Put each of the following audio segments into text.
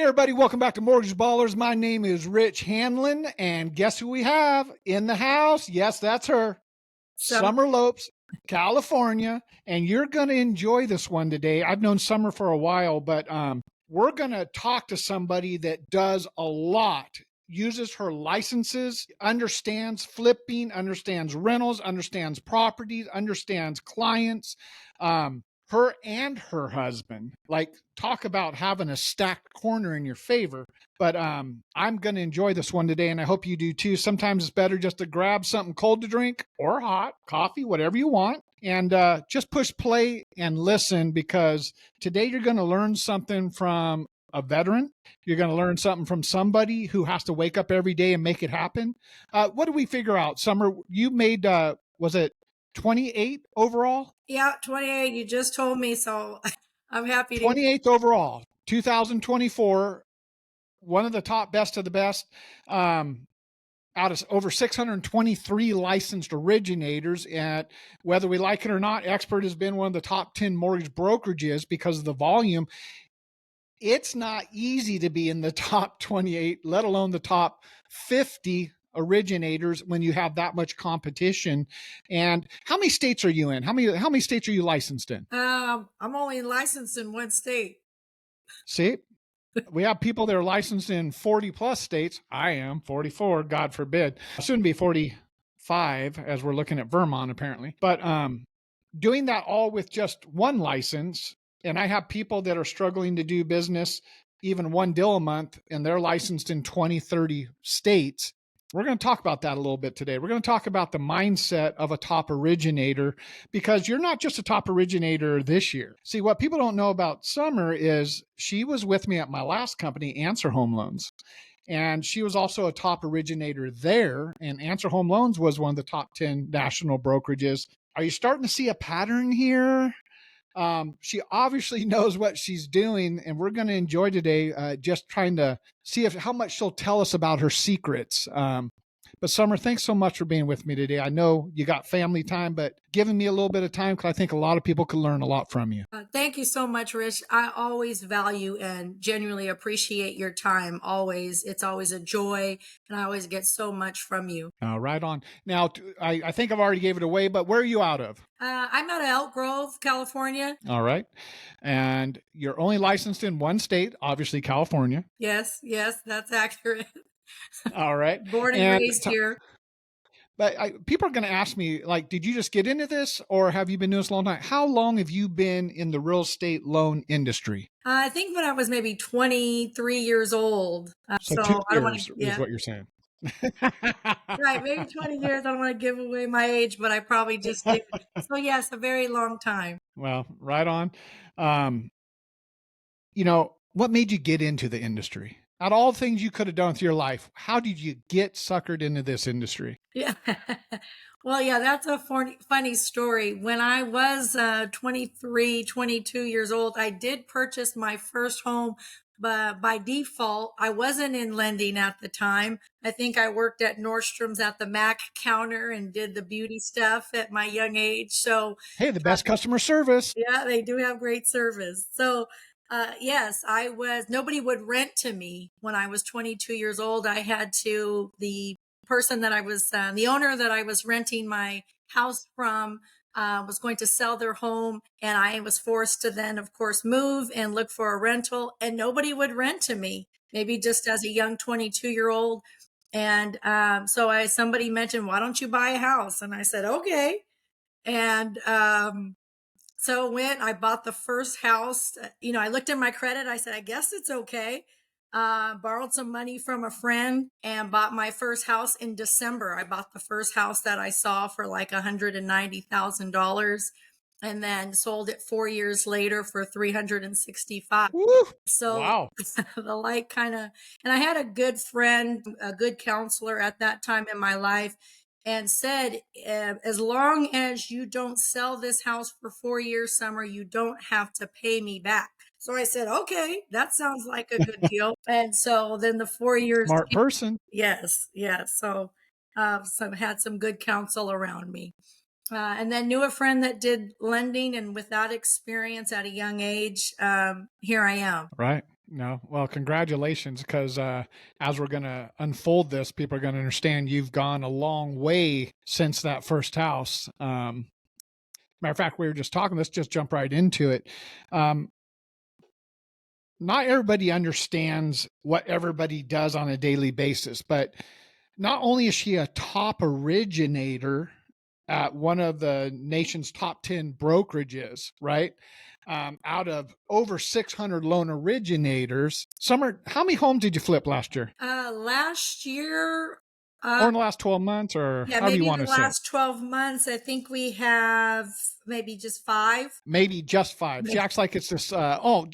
everybody. Welcome back to Mortgage Ballers. My name is Rich Hanlin, and guess who we have in the house? Yes, that's her. Sumer Lopes, California. And you're going to enjoy this one today. I've known Sumer for a while, but we're going to talk to somebody that does a lot, uses her licenses, understands flipping, understands rentals, understands properties, understands clients. Her and her husband, like, talk about having a stacked corner in your favor. But I'm going to enjoy this one today, and I hope you do too. Sometimes it's better just to grab something cold to drink or hot, coffee, whatever you want, and just push play and listen, because today you're going to learn something from a veteran. You're going to learn something from somebody who has to wake up every day and make it happen. What did we figure out, Sumer? You made, was it 28 overall? Yeah, 28. You just told me, so I'm happy to. 28th overall, 2024. One of the top best of the best. Out of over 623 licensed originators. And whether we like it or not, Xpert has been one of the top 10 mortgage brokerages because of the volume. It's not easy to be in the top 28, let alone the top 50 originators when you have that much competition. And how many states are you in? How many states are you licensed in? I'm only licensed in one state. See, we have people that are licensed in 40 plus states. I am 44, God forbid. Soon be 45 as we're looking at Vermont, apparently. But doing that all with just one license, and I have people that are struggling to do business, even one deal a month, and they're licensed in 20, 30 states. We're going to talk about that a little bit today. We're going to talk about the mindset of a top originator, because you're not just a top originator this year. See, what people don't know about Sumer is she was with me at my last company, Xpert Home Loans. And she was also a top originator there. And Xpert Home Loans was one of the top 10 national brokerages. Are you starting to see a pattern here? She obviously knows what she's doing, and we're going to enjoy today just trying to see how much she'll tell us about her secrets. But Sumer, thanks so much for being with me today. I know you got family time, but giving me a little bit of time, because I think a lot of people can learn a lot from you. Thank you so much, Rich. I always value and genuinely appreciate your time. Always. It's always a joy, and I always get so much from you. Right on. Now, I think I've already gave it away, but where are you out of? I'm out of Elk Grove, California. All right. And you're only licensed in one state, obviously California. Yes, that's accurate. All right. Born and raised here. But people are going to ask me, like, did you just get into this, or have you been doing this a long time? How long have you been in the real estate loan industry? I think when I was maybe 23 years old. So 2 years is what you're saying. Right, maybe 20 years. I don't want to give away my age, but I probably just did. So yes, a very long time. Well, right on. What made you get into the industry? Out of all things you could have done with your life, how did you get suckered into this industry? Yeah. Well, yeah, that's a funny story. When I was 23, 22 years old, I did purchase my first home. But by default, I wasn't in lending at the time. I think I worked at Nordstrom's at the Mac counter and did the beauty stuff at my young age. So, hey, the best customer service. Yeah, they do have great service. So, yes, nobody would rent to me when I was 22 years old. The person that the owner that I was renting my house from, was going to sell their home, and I was forced to then, of course, move and look for a rental, and nobody would rent to me, maybe just as a young 22-year-old. And so somebody mentioned, why don't you buy a house? And I said, okay. And so I bought the first house. I looked at my credit. I said, I guess it's okay. Borrowed some money from a friend and bought my first house in December. I bought the first house that I saw for like $190,000, and then sold it 4 years later for $365,000. So wow. And I had a good friend, a good counselor at that time in my life, and said, as long as you don't sell this house for 4 years, Sumer, you don't have to pay me back. So I said, okay, that sounds like a good deal. And so then the 4 years. Smart person. Yes. So I had some good counsel around me. And then knew a friend that did lending, and with that experience at a young age, here I am. Right. No, well, congratulations, because as we're going to unfold this, people are going to understand you've gone a long way since that first house. Matter of fact, we were just talking. Let's just jump right into it. Um, not everybody understands what everybody does on a daily basis, but not only is she a top originator at one of the nation's top 10 brokerages, right? Out of over 600 loan originators. Summer, how many homes did you flip last year? Last year, Or in the last 12 months, or yeah, however you maybe want the to say it? last 12 months, I think we have maybe just 5. Maybe just five. She Yeah. acts like it's this, oh,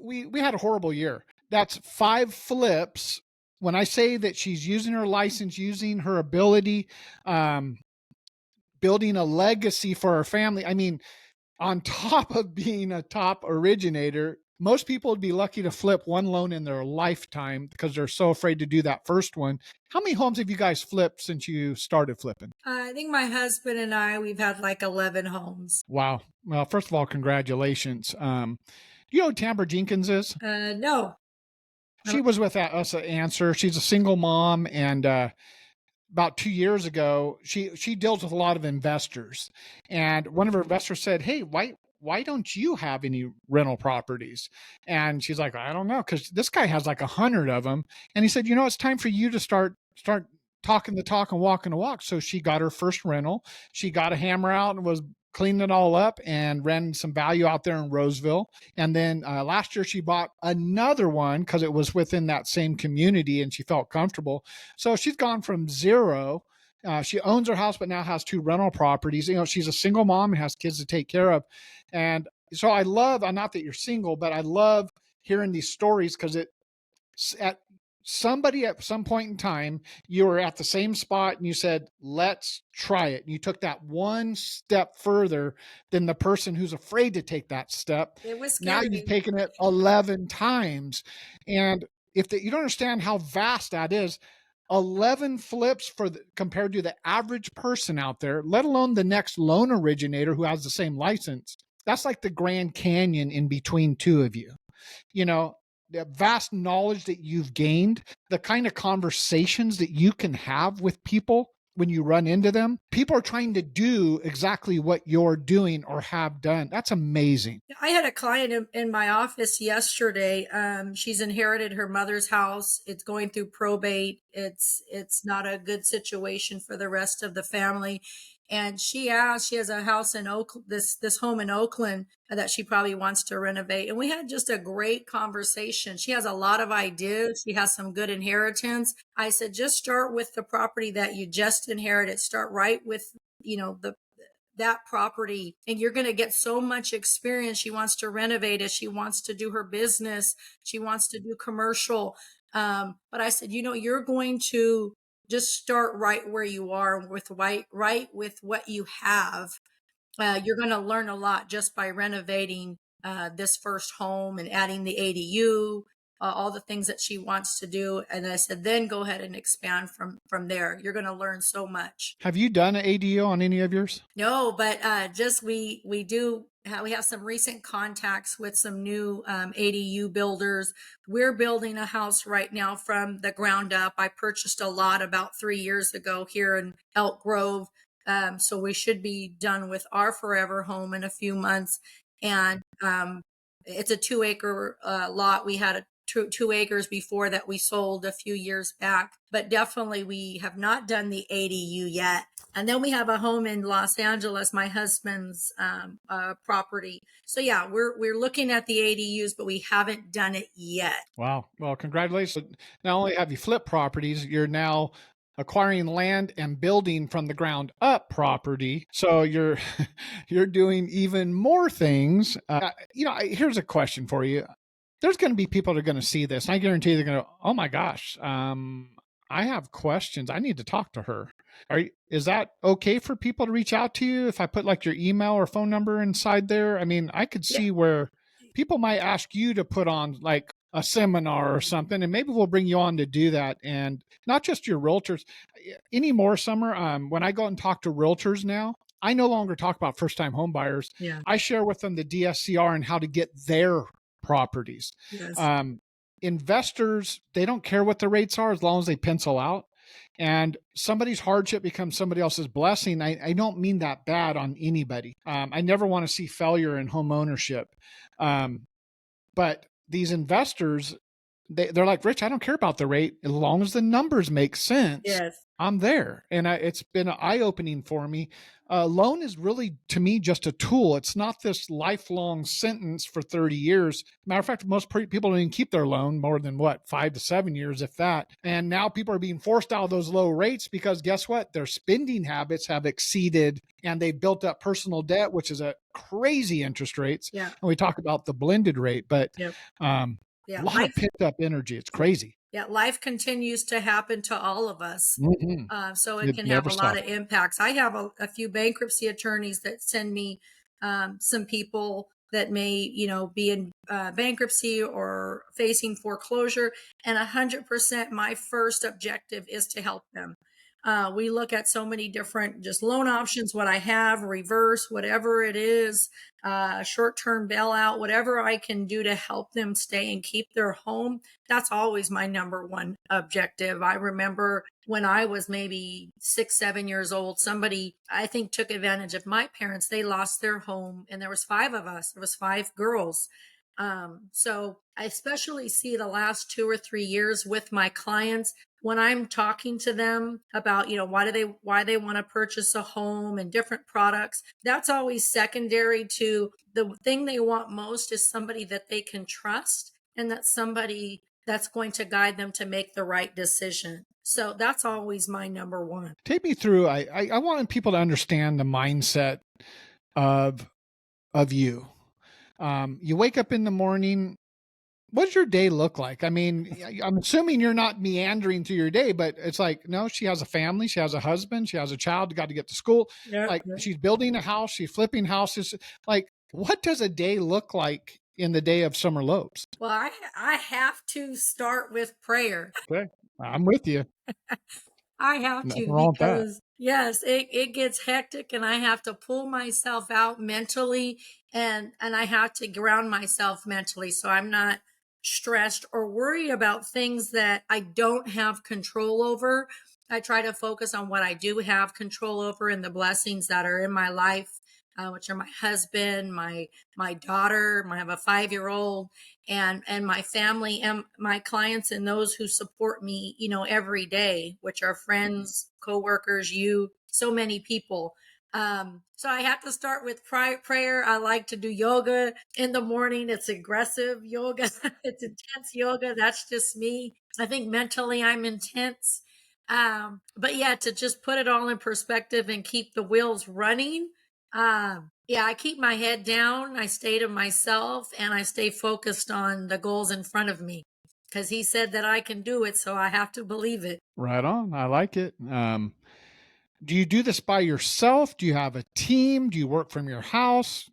we had a horrible year. That's 5 flips. When I say that she's using her license, using her ability, um, building a legacy for her family. I mean, on top of being a top originator, most people would be lucky to flip one loan in their lifetime because they're so afraid to do that first one. How many homes have you guys flipped since you started flipping? I think my husband and I, we've had like 11 homes. Wow. Well, first of all, congratulations. You know who Tamara Jenkins is? No. She was with us at Answer. She's a single mom, and about 2 years ago, she deals with a lot of investors, and one of her investors said, "Hey, why don't you have any rental properties?" And she's like, "I don't know, because this guy has like 100 of them." And he said, "You know, it's time for you to start talking the talk and walking the walk." So she got her first rental. She got a hammer out and was cleaning it all up and ran some value out there in Roseville. And then last year she bought another one because it was within that same community and she felt comfortable. So she's gone from zero. She owns her house, but now has 2 rental properties. You know, she's a single mom and has kids to take care of. And so I love, not that you're single, but I love hearing these stories because at somebody at some point in time, you were at the same spot and you said, let's try it. And you took that one step further than the person who's afraid to take that step. It was Now scary. you've taken it 11 times. And you don't understand how vast that is, 11 flips compared to the average person out there, let alone the next loan originator who has the same license. That's like the Grand Canyon in between two of you. You know, the vast knowledge that you've gained, the kind of conversations that you can have with people when you run into them. People are trying to do exactly what you're doing or have done. That's amazing. I had a client in my office yesterday. She's inherited her mother's house. It's going through probate. It's not a good situation for the rest of the family. And she has a house in Oakland, this home in Oakland that she probably wants to renovate. And we had just a great conversation. She has a lot of ideas. She has some good inheritance. I said, just start with the property that you just inherited. Start right with, that property, and you're going to get so much experience. She wants to renovate it. She wants to do her business. She wants to do commercial. But I said, you're going to just start right where you are with right with what you have. You're going to learn a lot just by renovating this first home and adding the ADU, all the things that she wants to do. And I said, then go ahead and expand from there. You're going to learn so much. Have you done an ADO on any of yours? No, but just we have some recent contacts with some new ADU builders. We're building a house right now from the ground up. I purchased a lot about 3 years ago here in Elk Grove. So we should be done with our forever home in a few months. And it's a 2-acre lot. We had a 2 acres before that we sold a few years back, but definitely we have not done the ADU yet. And then we have a home in Los Angeles, my husband's property. So yeah, we're looking at the ADUs, but we haven't done it yet. Wow. Well, congratulations. Not only have you flipped properties, you're now acquiring land and building from the ground up property. So you're you're doing even more things. Here's a question for you. There's going to be people that are going to see this. And I guarantee they're going to, oh my gosh, I have questions. I need to talk to her. Is that okay for people to reach out to you if I put like your email or phone number inside there? I mean, I could see where people might ask you to put on like a seminar or something, and maybe we'll bring you on to do that. And not just your realtors anymore, Summer. When I go and talk to realtors now, I no longer talk about first-time home buyers. Yeah. I share with them the DSCR and how to get their properties. Yes. investors, they don't care what the rates are as long as they pencil out. And somebody's hardship becomes somebody else's blessing. I don't mean that bad on anybody. I never want to see failure in home ownership. But these investors, they're like, Rich, I don't care about the rate. As long as the numbers make sense, Yes. I'm there. And it's been eye-opening for me. Loan is really, to me, just a tool. It's not this lifelong sentence for 30 years. Matter of fact, most people don't even keep their loan more than 5 to 7 years, if that. And now people are being forced out of those low rates because guess what? Their spending habits have exceeded and they've built up personal debt, which is a crazy interest rates. Yeah. And we talk about the blended rate, but Yep. a lot of picked up energy. It's crazy. Yeah, life continues to happen to all of us. So it can have never a lot stops. of impacts. I have a few bankruptcy attorneys that send me some people that may, be in bankruptcy or facing foreclosure. And 100% my first objective is to help them. We look at so many different just loan options, what I have, reverse, whatever it is, short-term bailout, whatever I can do to help them stay and keep their home. That's always my number one objective. I remember when I was maybe 6, 7 years old, somebody, I think, took advantage of my parents. They lost their home and there was 5 of us. There was 5 girls. So I especially see the last 2 or 3 years with my clients when I'm talking to them about, why they want to purchase a home and different products. That's always secondary to the thing they want most is somebody that they can trust and that's somebody that's going to guide them to make the right decision. So that's always my number one. Take me through. I want people to understand the mindset of you. You wake up in the morning. What does your day look like? I mean, I'm assuming you're not meandering through your day, but it's like, no, she has a family, she has a husband, she has a child, got to get to school. Yep. Like she's building a house, she's flipping houses. Like, what does a day look like in the day of Sumer Lopes? Well, I have to start with prayer. Okay, I'm with you. I have Nothing to wrong with that. because yes, it gets hectic and I have to pull myself out mentally and I have to ground myself mentally so I'm not stressed or worried about things that I don't have control over. I try to focus on what I do have control over and the blessings that are in my life, which are my husband, my daughter. I have a 5-year-old, and my family and my clients and those who support me, every day, which are friends, coworkers, so many people. So I have to start with prayer. I like to do yoga in the morning. It's aggressive yoga. It's intense yoga. That's just me. I think mentally I'm intense. But yeah, to just put it all in perspective and keep the wheels running. Yeah, I keep my head down. I stay to myself and I stay focused on the goals in front of me because he said that I can do it. So I have to believe it. Right on. I like it. Do you do this by yourself? Do you have a team? Do you work from your house?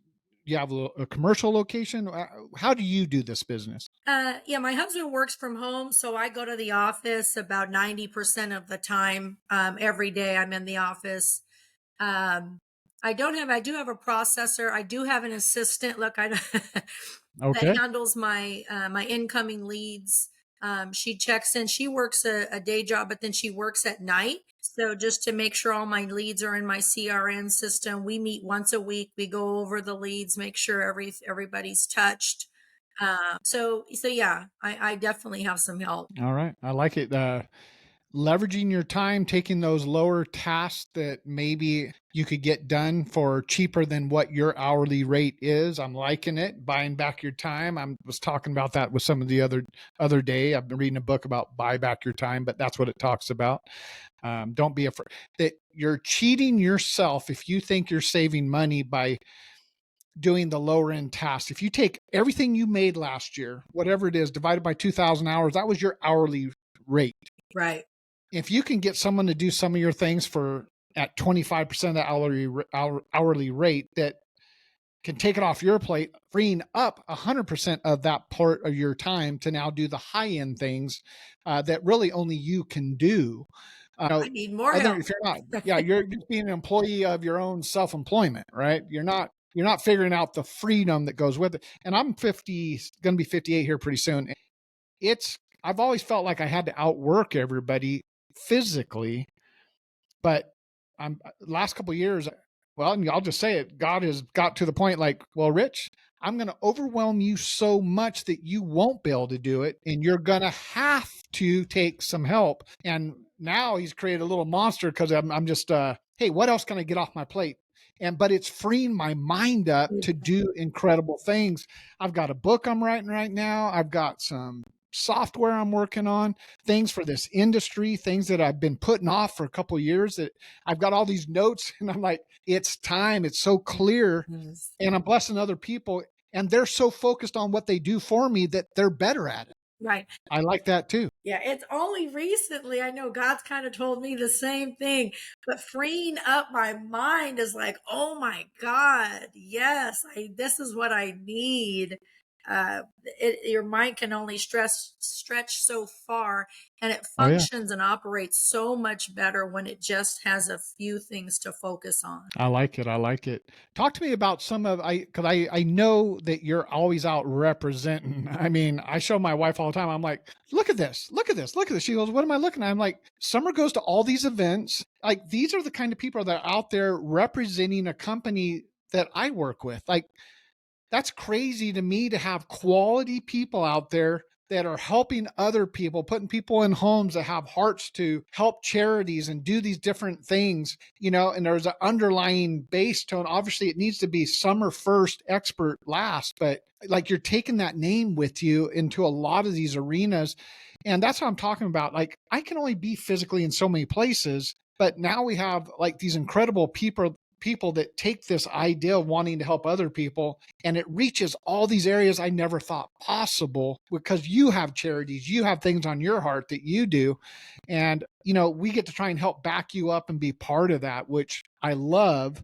Do you have a commercial location? How do you do this business? Yeah, my husband works from home, so I go to the office about 90% of the time. Every day I'm in the office. I do have a processor. I do have an assistant. Look, that Okay. handles my my incoming leads. She checks in. She works a day job, but then she works at night. So just to make sure all my leads are in my CRM system, we meet once a week. We go over the leads, make sure everybody's touched. So yeah, I definitely have some help. All right. I like it. Leveraging your time, taking those lower tasks that maybe you could get done for cheaper than what your hourly rate is. I'm liking it. Buying back your time. I was talking about that with some of the other day. I've been reading a book about buy back your time, but that's what it talks about. Don't be afraid that you're cheating yourself if you think you're saving money by doing the lower end tasks. If you take everything you made last year, whatever it is, divided by 2,000 hours, that was your hourly rate. Right. If you can get someone to do some of your things for at 25% of the hourly rate, that can take it off your plate, freeing up 100% of that part of your time to now do the high end things that really only you can do. I need more help. If you're not, you're just being an employee of your own self-employment, right? You're not figuring out the freedom that goes with it. And I'm going to be 58 here pretty soon. I've always felt like I had to outwork everybody physically, but I'm last couple of years, well, and I'll just say it, God has got to the point like, well, Rich, I'm going to overwhelm you so much that you won't be able to do it. And you're going to have to take some help. And now he's created a little monster because I'm just, hey, what else can I get off my plate? But it's freeing my mind up to do incredible things. I've got a book I'm writing right now. I've got some software I'm working on, things for this industry, things that I've been putting off for a couple of years that I've got all these notes and I'm like, it's time. It's so clear. Yes. And I'm blessing other people. And they're so focused on what they do for me that they're better at it. Right. I like that too. Yeah, it's only recently, I know God's kind of told me the same thing, but freeing up my mind is like, oh my God, yes, this is what I need. Your mind can only stretch so far, and it Oh, yeah. functions and operates so much better when it just has a few things to focus on. I like it. I like it. Talk to me about some of because I know that you're always out representing. I mean, I show my wife all the time. I'm like, look at this, look at this, look at this. She goes, what am I looking at? I'm like, Summer goes to all these events. Like these are the kind of people that are out there representing a company that I work with. Like that's crazy to me to have quality people out there that are helping other people, putting people in homes that have hearts to help charities and do these different things, and there's an underlying base tone. Obviously, it needs to be Summer first, Xpert last, but like you're taking that name with you into a lot of these arenas. And that's what I'm talking about. Like I can only be physically in so many places, but now we have like these incredible people that take this idea of wanting to help other people and it reaches all these areas I never thought possible because you have charities, you have things on your heart that you do. And, we get to try and help back you up and be part of that, which I love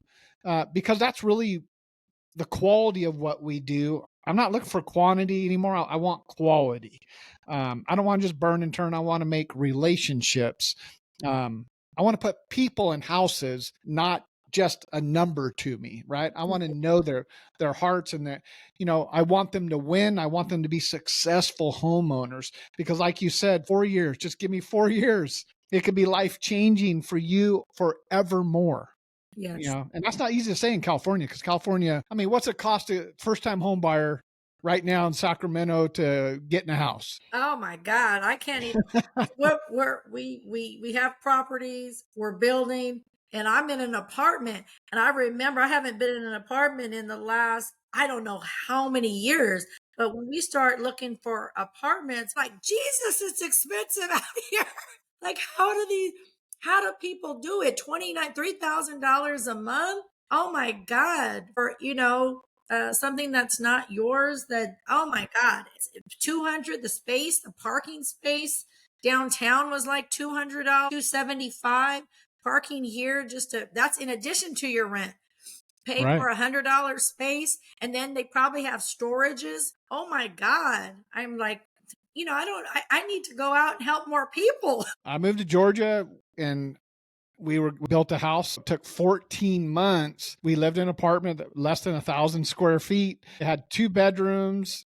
because that's really the quality of what we do. I'm not looking for quantity anymore. I want quality. I don't want to just burn and turn. I want to make relationships. I want to put people in houses, not just a number to me, right? I want to know their hearts and that, I want them to win. I want them to be successful homeowners because like you said, 4 years, just give me 4 years. It could be life changing for you forevermore. Yes. And that's not easy to say in California because California, I mean, what's it cost a first time home buyer right now in Sacramento to get in a house? Oh my God, I can't even. We have properties, we're building, and I'm in an apartment. And I remember I haven't been in an apartment in the last, I don't know how many years. But when we start looking for apartments, like Jesus, it's expensive out here. Like, how do people do it? $3,000 a month? Oh my God. For, something that's not yours that, oh my God, it's 200, the space, the parking space downtown was like $200, 275. Parking here that's in addition to your rent. Pay Right. for $100 space, and then they probably have storages. Oh my God. I'm like, I need to go out and help more people. I moved to Georgia and we built a house. It took 14 months. We lived in an apartment less than 1,000 square feet. It had 2 bedrooms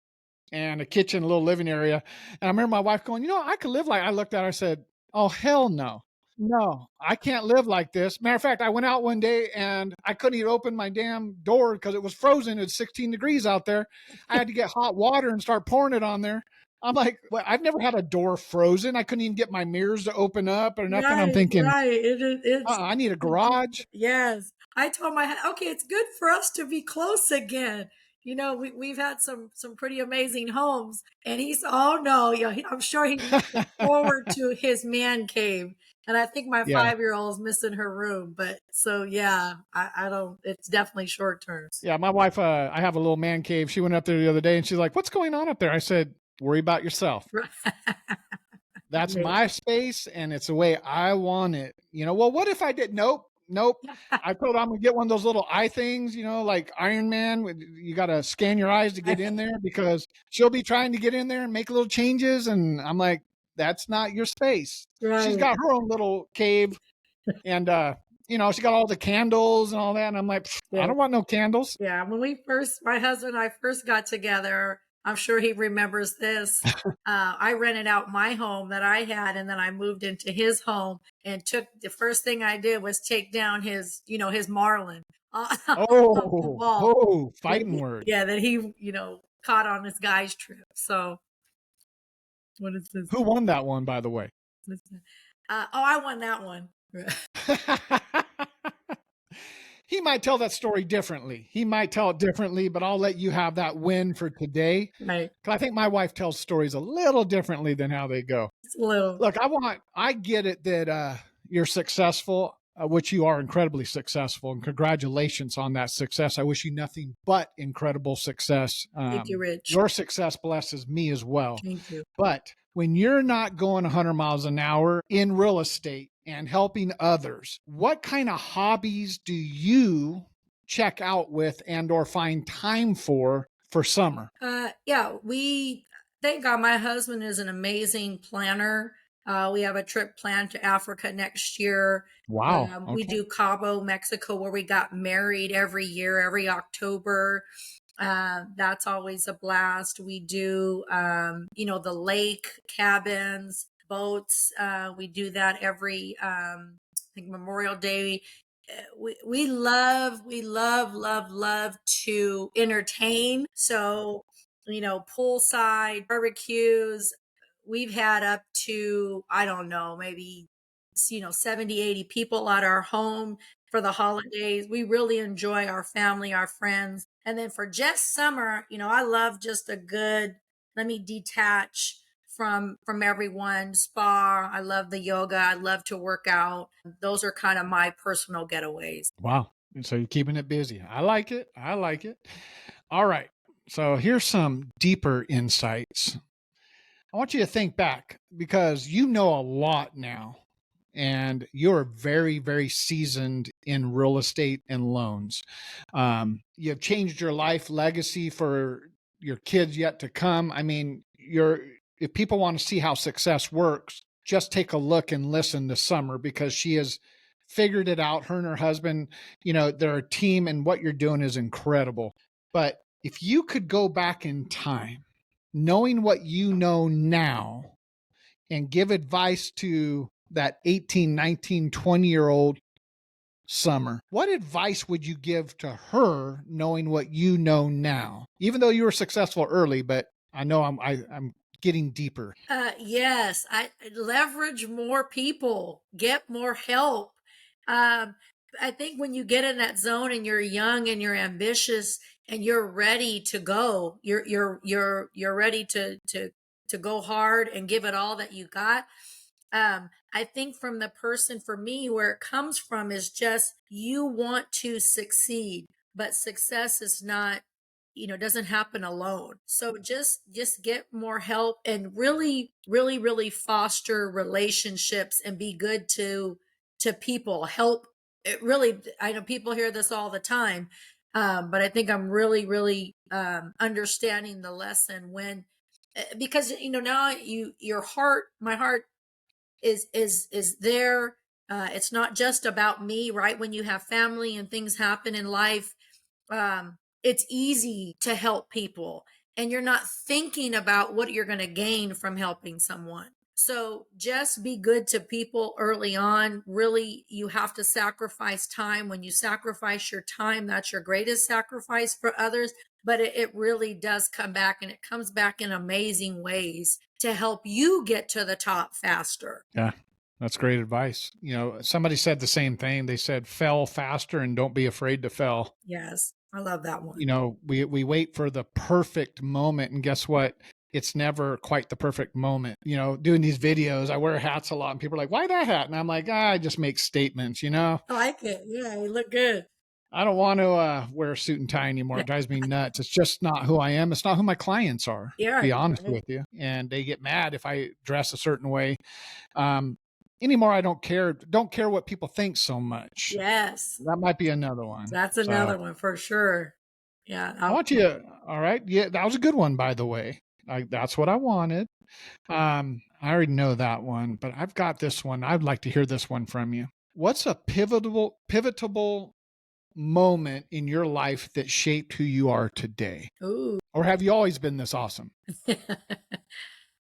and a kitchen, a little living area. And I remember my wife going, I could live like, I looked at her, I said, oh, hell no. No, I can't live like this. Matter of fact, I went out one day and I couldn't even open my damn door because it was frozen. It's 16 degrees out there. I had to get hot water and start pouring it on there. I'm like, well, I've never had a door frozen. I couldn't even get my mirrors to open up or nothing. I'm Right, thinking, right. It's I need a garage. yes. I told okay, it's good for us to be close again. We've had some pretty amazing homes, and he's oh no, I'm sure he's looking forward to his man cave. And I think my Yeah. 5-year-old is missing her room, but so yeah, I don't. It's definitely short term. Yeah. My wife, I have a little man cave. She went up there the other day and she's like, what's going on up there? I said, worry about yourself. That's my space and it's the way I want it. Well, what if I did? Nope. I told her I'm gonna get one of those little eye things, like Iron Man. You got to scan your eyes to get in there because she'll be trying to get in there and make little changes. And I'm like, that's not your space. She's got her own little cave and, she got all the candles and all that. And I'm like, I don't want no candles. Yeah, when my husband and I first got together, I'm sure he remembers this. I rented out my home that I had, and then I moved into his home and took the first thing I did was take down his, his Marlin off the Oh, wall. oh, fighting word. Yeah, that he, caught on his guy's trip. So what is this? Who won that one, by the way? I won that one. He might tell that story differently. He might tell it differently, but I'll let you have that win for today. Right. 'Cause I think my wife tells stories a little differently than how they go. It's a little. Look, I get it that you're successful, which you are incredibly successful, and congratulations on that success. I wish you nothing but incredible success. Thank you, Rich. Your success blesses me as well. Thank you. But when you're not going 100 miles an hour in real estate and helping others, what kind of hobbies do you check out with and or find time for summer? Yeah, we thank God my husband is an amazing planner. We have a trip planned to Africa next year. Wow. We Okay. do Cabo, Mexico, where we got married every year, every October. That's always a blast. We do, the lake cabins, boats. We do that every, I think Memorial Day. We love to entertain. So, poolside barbecues, we've had up to, I don't know, maybe, 70, 80 people at our home for the holidays. We really enjoy our family, our friends. And then for just summer, I love just a good, let me detach from everyone, spa. I love the yoga. I love to work out. Those are kind of my personal getaways. Wow. And so you're keeping it busy. I like it. I like it. All right. So here's some deeper insights. I want you to think back because you know a lot now and you're very, very seasoned in real estate and loans. You have changed your life legacy for your kids yet to come. I mean, if people want to see how success works, just take a look and listen to Summer because she has figured it out. Her and her husband, they're a team and what you're doing is incredible. But if you could go back in time, knowing what you know now and give advice to that 18, 19, 20-year-old Summer, what advice would you give to her knowing what you know now? Even though you were successful early, but I know I'm getting deeper. Yes, I leverage more people, get more help. Um, I think when you get in that zone and you're young and you're ambitious and you're ready to go, you're ready to go hard and give it all that you got. I think from the person, for me, where it comes from is just you want to succeed, but success is not, doesn't happen alone. So just get more help and really, really, really foster relationships and be good to people. Help. It really, I know people hear this all the time, but I think I'm really, really understanding the lesson when, because now my heart is there. It's not just about me, right? When you have family and things happen in life, it's easy to help people and you're not thinking about what you're going to gain from helping someone. So just be good to people early on. Really, you have to sacrifice time. When you sacrifice your time, that's your greatest sacrifice for others. But it really does come back, and it comes back in amazing ways to help you get to the top faster. Yeah, that's great advice. Somebody said the same thing. They said, fail faster and don't be afraid to fail. Yes, I love that one. We wait for the perfect moment, and guess what? It's never quite the perfect moment. Doing these videos, I wear hats a lot and people are like, why that hat? And I'm like, I just make statements, I like it. Yeah, you look good. I don't want to wear a suit and tie anymore. It drives me nuts. It's just not who I am. It's not who my clients are, Yeah, to be honest with you. And they get mad if I dress a certain way. Anymore, I don't care. Don't care what people think so much. Yes. That might be another one. That's another one for sure. Yeah. I want you to, all right. Yeah, that was a good one, by the way. That's what I wanted. I already know that one, but I've got this one. I'd like to hear this one from you. What's a pivotal moment in your life that shaped who you are today? Ooh, Or have you always been this awesome?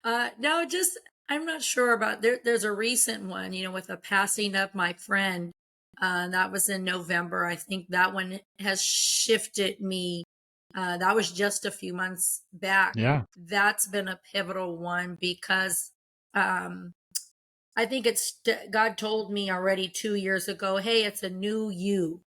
No, just I'm not sure about there's a recent one, with the passing of my friend. That was in November. I think that one has shifted me. That was just a few months back. Yeah. That's been a pivotal one because um, I think God told me already 2 years ago, hey, it's a new you.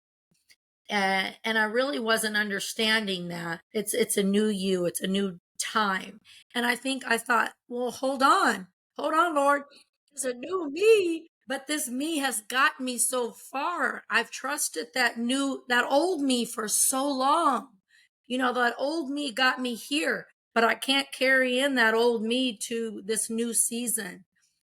And I really wasn't understanding that it's a new you, it's a new time. And I thought, well, hold on, Lord, it's a new me, but this me has got me so far. I've trusted that old me for so long. That old me got me here, but I can't carry in that old me to this new season.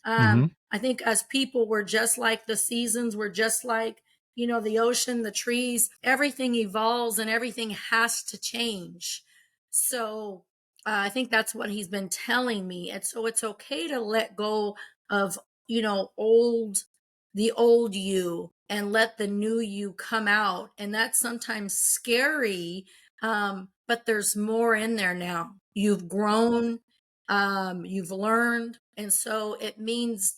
Mm-hmm. I think as people, we're just like the seasons, we're just like the ocean, the trees, everything evolves and everything has to change. So I think that's what he's been telling me. And so it's okay to let go of, the old you and let the new you come out. And that's sometimes scary. But there's more in there now. You've grown, you've learned. And so it means,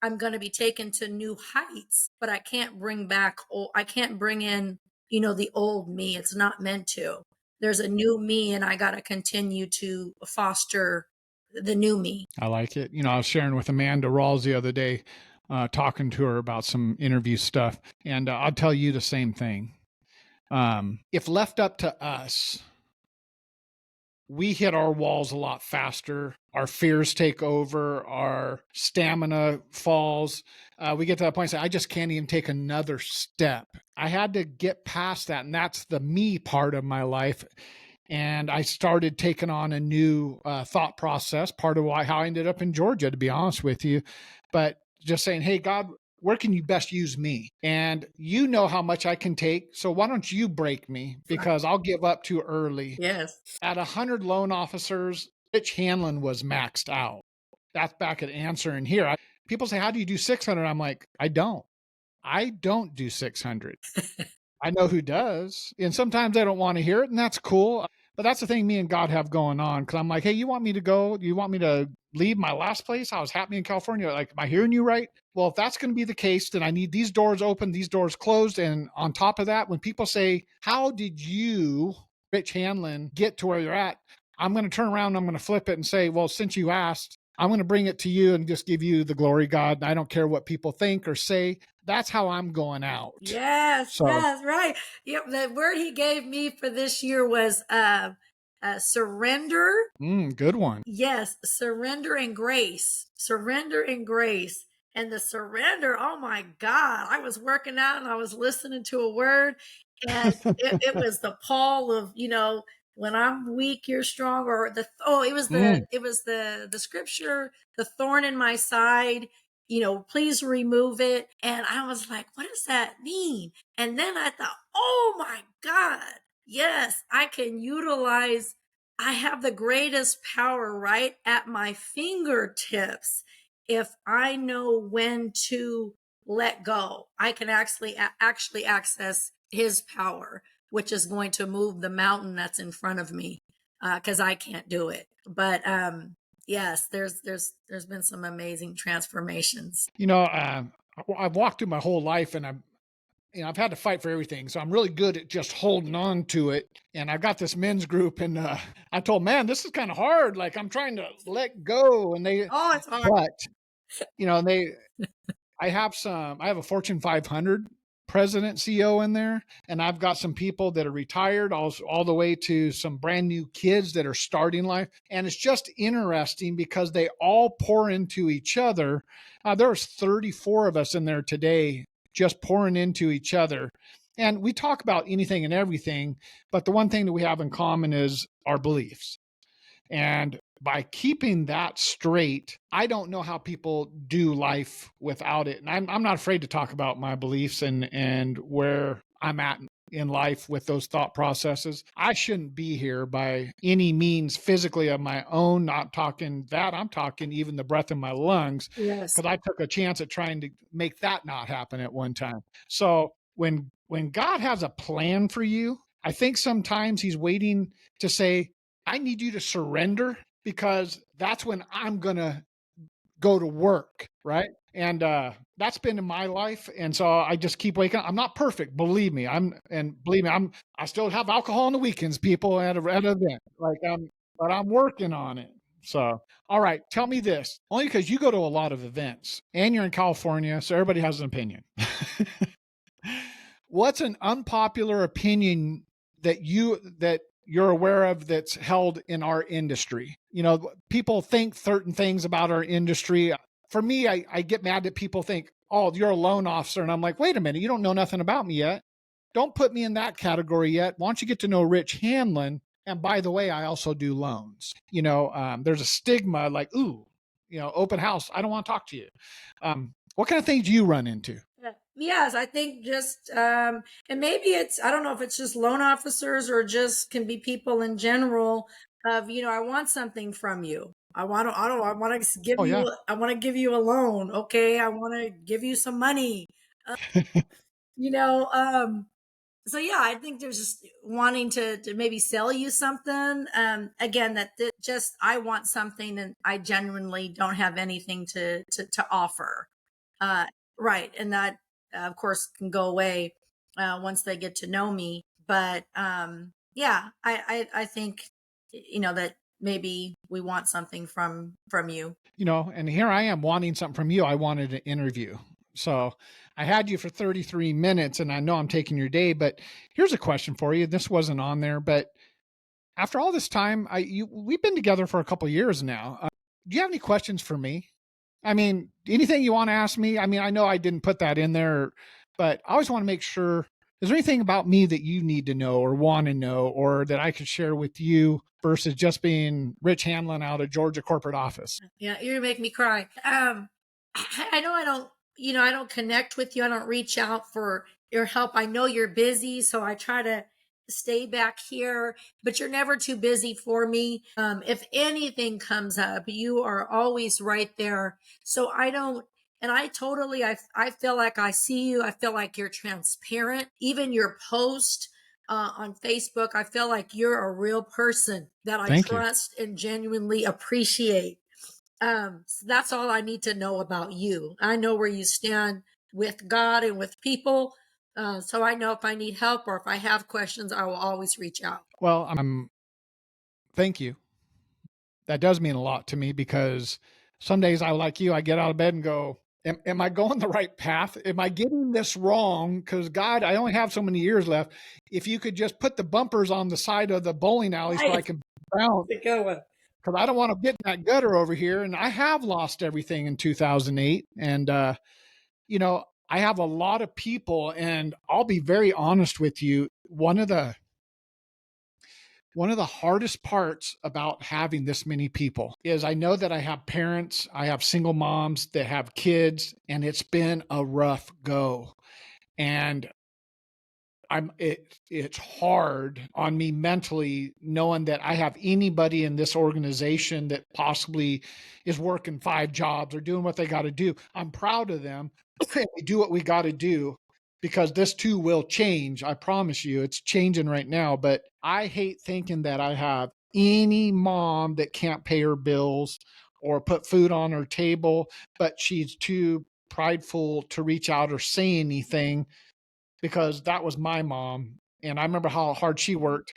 I'm going to be taken to new heights, but I can't I can't bring in, the old me. It's not meant to. There's a new me, and I got to continue to foster the new me. I like it. I was sharing with Amanda Rawls the other day, talking to her about some interview stuff, and I'll tell you the same thing. If left up to us, we hit our walls a lot faster. Our fears take over. Our stamina falls. We get to that point and say, I just can't even take another step. I had to get past that. And that's the me part of my life. And I started taking on a new thought process, part of how I ended up in Georgia, to be honest with you. But just saying, hey, God, where can you best use me? And you know how much I can take. So why don't you break me? Because I'll give up too early. Yes. At 100 loan officers, Rich Hanlin was maxed out. That's back at Answer. And here, people say, how do you do 600? I'm like, I don't do 600. I know who does. And sometimes they don't want to hear it, and that's cool. But that's the thing me and God have going on. Cause I'm like, hey, you want me to go? You want me to leave my last place? I was happy in California. Like, am I hearing you right? Well, if that's going to be the case, then I need these doors open, these doors closed. And on top of that, when people say, how did you, Rich Hanlon, get to where you're at? I'm going to turn around and I'm going to flip it and say, well, since you asked, I'm going to bring it to you and just give you the glory, God. I don't care what people think or say. That's how I'm going out. Yes, So, yes, right. Yep, the word he gave me for this year was surrender. good one. Yes, surrender and grace. Surrender and grace. And the surrender, oh my God. I was working out and I was listening to a word, and it was the Paul of, when I'm weak, you're strong. Or it was the scripture, the thorn in my side, please remove it. And I was like, what does that mean? And then I thought, oh my God, yes, I have the greatest power right at my fingertips. If I know when to let go, I can actually access his power, which is going to move the mountain that's in front of me, because I can't do it. But yes, there's been some amazing transformations. I've walked through my whole life, and I've had to fight for everything. So I'm really good at just holding on to it. And I've got this men's group, and I told, man, this is kind of hard. Like, I'm trying to let go, and It's hard. but I have a Fortune 500 president, CEO in there, and I've got some people that are retired, all the way to some brand new kids that are starting life. And it's just interesting because they all pour into each other. There's 34 of us in there today, just pouring into each other. And we talk about anything and everything, but the one thing that we have in common is our beliefs. And by keeping that straight, I don't know how people do life without it. And I'm not afraid to talk about my beliefs and where I'm at in life with those thought processes. I shouldn't be here by any means physically of my own, not talking that. I'm talking even the breath in my lungs, Yes. because I took a chance at trying to make that not happen at one time. So when God has a plan for you, I think sometimes he's waiting to say, I need you to surrender because that's when I'm going to go to work. Right. And that's been in my life. And so I just keep waking up. I'm not perfect. Believe me. I still have alcohol on the weekends, people at an event. But I'm working on it. So, all right. Tell me this only because you go to a lot of events and you're in California. So everybody has an opinion. What's an unpopular opinion that you're aware of that's held in our industry? You know, people think certain things about our industry. For me, I get mad that people think, oh, you're a loan officer. And I'm like, wait a minute, you don't know nothing about me yet. Don't put me in that category yet. Why don't you get to know Rich Hanlin? And by the way, I also do loans. There's a stigma like, ooh, open house. I don't want to talk to you. What kind of things do you run into? Yes, I think just and maybe I don't know if it's just loan officers or just can be people in general of, I want something from you. I want to give Oh, yeah. I want to give you a loan. Okay. I want to give you some money. You know, so yeah, I think there's just wanting to maybe sell you something. Again, just I want something and I genuinely don't have anything to offer. Uh, right. And that, of course, can go away once they get to know me. But yeah, I think, that maybe we want something from you. And here I am wanting something from you. I wanted an interview. So I had you for 33 minutes and I know I'm taking your day, but here's a question for you. This wasn't on there, but after all this time, we've been together for a couple years now. Do you have any questions for me? I mean, anything you want to ask me? I mean, I know I didn't put that in there, but I always want to make sure. Is there anything about me that you need to know or want to know or that I could share with you versus just being Rich Hanlon out of Georgia corporate office? Yeah, you're gonna make me cry. I know I don't connect with you. I don't reach out for your help. I know you're busy, so I try to stay back here, but you're never too busy for me. If anything comes up, you are always right there. So I don't, and I feel like I see you. I feel like you're transparent. Even your post on Facebook, I feel like you're a real person that I Thank you. trust and genuinely appreciate. So that's all I need to know about you. I know where you stand with God and with people. So I know if I need help or if I have questions, I will always reach out. Well, thank you. That does mean a lot to me because some days like you, I get out of bed and go, am I going the right path? Am I getting this wrong? Because God, I only have so many years left. If you could just put the bumpers on the side of the bowling alley so I can bounce, because I don't want to get in that gutter over here. And I have lost everything in 2008. And, I have a lot of people, and I'll be very honest with you. One of the hardest parts about having this many people is I know that I have parents, I have single moms that have kids, and it's been a rough go. And it's hard on me mentally knowing that I have anybody in this organization that possibly is working 5 jobs or doing what they got to do. I'm proud of them. We do what we got to do because this too will change. I promise you, it's changing right now. But I hate thinking that I have any mom that can't pay her bills or put food on her table, but she's too prideful to reach out or say anything because that was my mom. And I remember how hard she worked.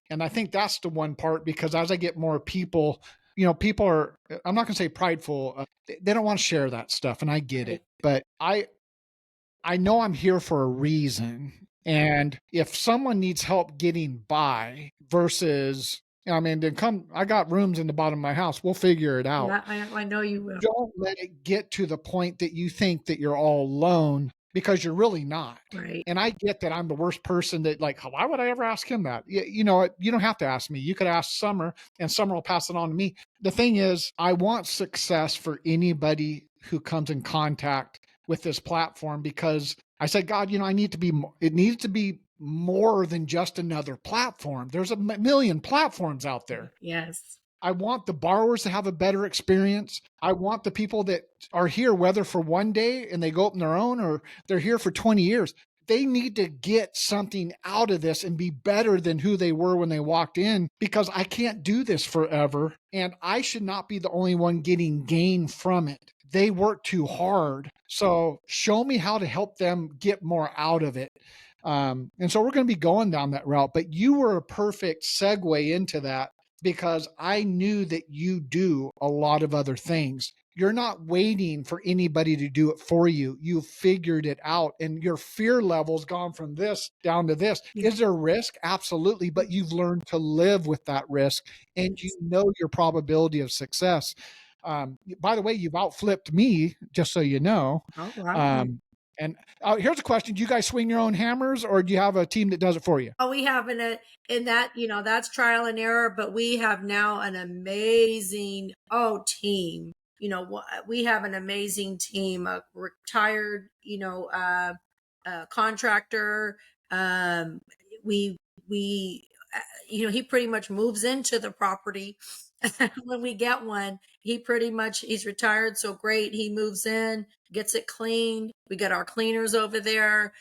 And I think that's the one part because as I get more people, people are, I'm not going to say prideful. They don't want to share that stuff. And I get it. But I know I'm here for a reason. And if someone needs help getting by versus, I got rooms in the bottom of my house. We'll figure it out. Yeah, I know you will. Don't let it get to the point that you think that you're all alone because you're really not. Right. And I get that I'm the worst person that why would I ever ask him that? You don't have to ask me. You could ask Sumer and Sumer will pass it on to me. The thing is, I want success for anybody who comes in contact with this platform because I said, God, it needs to be more than just another platform. There's a million platforms out there. Yes. I want the borrowers to have a better experience. I want the people that are here, whether for one day and they go up on their own or they're here for 20 years. they need to get something out of this and be better than who they were when they walked in, because I can't do this forever. And I should not be the only one getting gain from it. They work too hard. So show me how to help them get more out of it. And so we're going to be going down that route. But you were a perfect segue into that, because I knew that you do a lot of other things. You're not waiting for anybody to do it for you. You figured it out, and your fear level's gone from this down to this. Yeah. Is there risk? Absolutely. But you've learned to live with that risk, and you know your probability of success. By the way, you've outflipped me, just so you know. Oh, wow. And here's a question. Do you guys swing your own hammers, or do you have a team that does it for you? Oh, we have in that, that's trial and error, but we have now an amazing, team. We have an amazing team, a retired, contractor. We, he pretty much moves into the property when we get one. He's retired. So great. He moves in, gets it cleaned. We get our cleaners over there.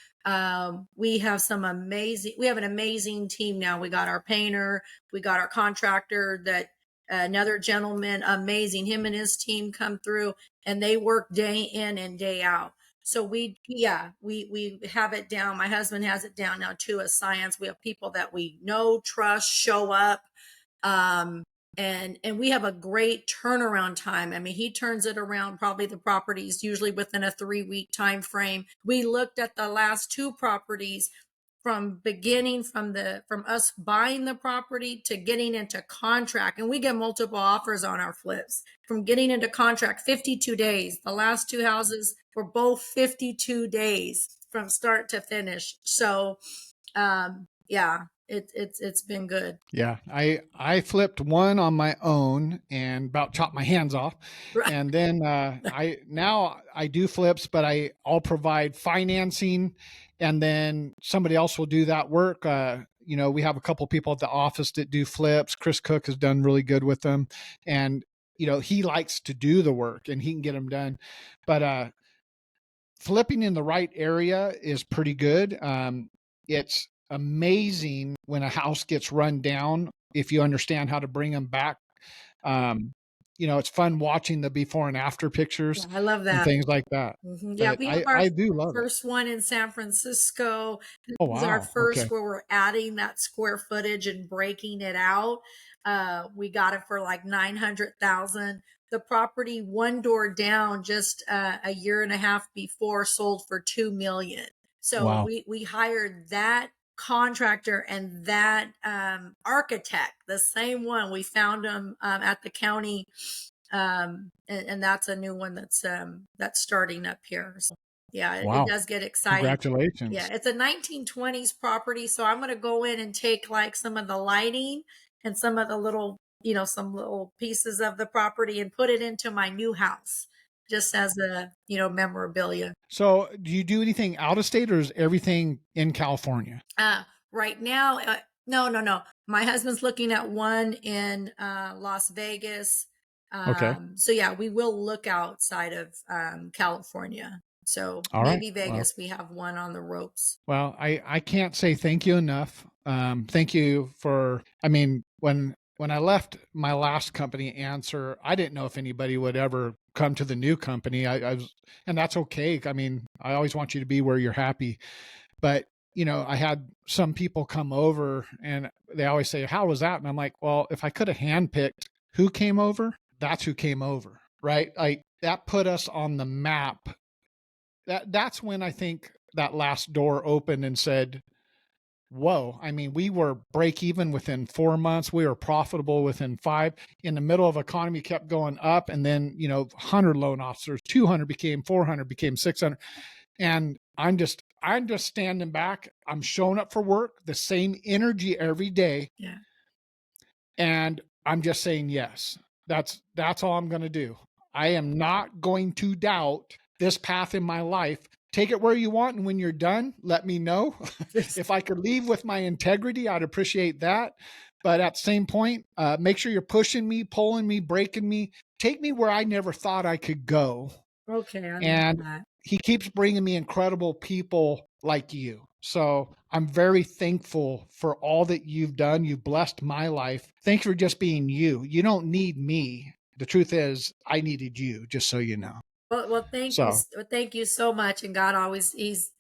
We have an amazing team now. We got our painter, we got our contractor, that another gentleman, amazing. Him and his team come through, and they work day in and day out. So we have it down. My husband has it down now to a science. We have people that we know, trust, show up. And we have a great turnaround time. I mean, he turns it around, probably the properties usually within a 3-week time frame. We looked at the last 2 properties from us buying the property to getting into contract, and we get multiple offers on our flips. From getting into contract, 52 days. The last 2 houses were both 52 days from start to finish. So, it's been good. Yeah, I flipped one on my own and about chopped my hands off. Right. And then I do flips, but I'll provide financing, and then somebody else will do that work. We have a couple people at the office that do flips. Chris Cook has done really good with them, and he likes to do the work and he can get them done. But flipping in the right area is pretty good. It's amazing when a house gets run down, if you understand how to bring them back. It's fun watching the before and after pictures I love and that. things like that. Yeah, But we have I do love it. first one in San Francisco. This Oh, is our wow. first Okay. where we're adding that square footage and breaking it out. We got it for like 900,000. The property one door down just a year and a half before sold for 2 million. So Wow. we hired that contractor and that architect, the same one. We found them at the county, and that's a new one that's starting up here. So yeah, it Wow. does get exciting. Congratulations. Yeah, it's a 1920s property, so I'm going to go in and take like some of the lighting and some of the little, some little pieces of the property and put it into my new house, just as a, memorabilia. So do you do anything out of state, or is everything in California? Right now, no. My husband's looking at one in Las Vegas. Okay. So yeah, we will look outside of California. So All right. maybe Vegas, we have one on the ropes. Well, I can't say thank you enough. Thank you for, when I left my last company, Answer, I didn't know if anybody would ever come to the new company. And that's okay. I always want you to be where you're happy. But, I had some people come over and they always say, how was that? And I'm like, well, if I could have handpicked who came over, that's who came over, right? Like that put us on the map. That's when I think that last door opened and said, whoa. We were break even within 4 months. We were profitable within 5. In the middle of economy kept going up. And then, 100 loan officers, 200 became 400, became 600. And I'm just standing back. I'm showing up for work, the same energy every day. Yeah. And I'm just saying, yes, that's all I'm going to do. I am not going to doubt this path in my life. Take it where you want. And when you're done, let me know. If I could leave with my integrity, I'd appreciate that. But at the same point, make sure you're pushing me, pulling me, breaking me. Take me where I never thought I could go. Okay. I And love that. he keeps bringing me incredible people like you. So I'm very thankful for all that you've done. You've blessed my life. Thanks for just being you. You don't need me. The truth is, I needed you, just so you know. Well, So, thank you so much. And God always, He's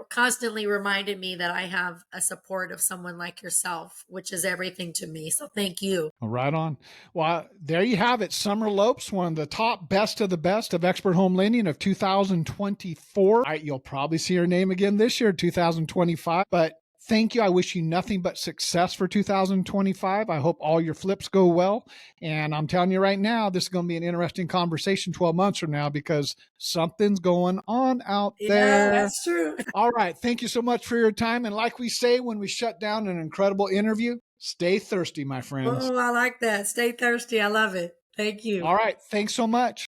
constantly reminded me that I have a support of someone like yourself, which is everything to me. So thank you. right on. Well, there you have it. Sumer Lopes, one of the top best of the best of Xpert Home Lending of 2024. You'll probably see her name again this year, 2025. But thank you. I wish you nothing but success for 2025. I hope all your flips go well. And I'm telling you right now, this is going to be an interesting conversation 12 months from now because something's going on out Yeah, there. that's true. All right. Thank you so much for your time. And like we say when we shut down an incredible interview, stay thirsty, my friends. Oh, I like that. Stay thirsty. I love it. Thank you. All right. Thanks so much.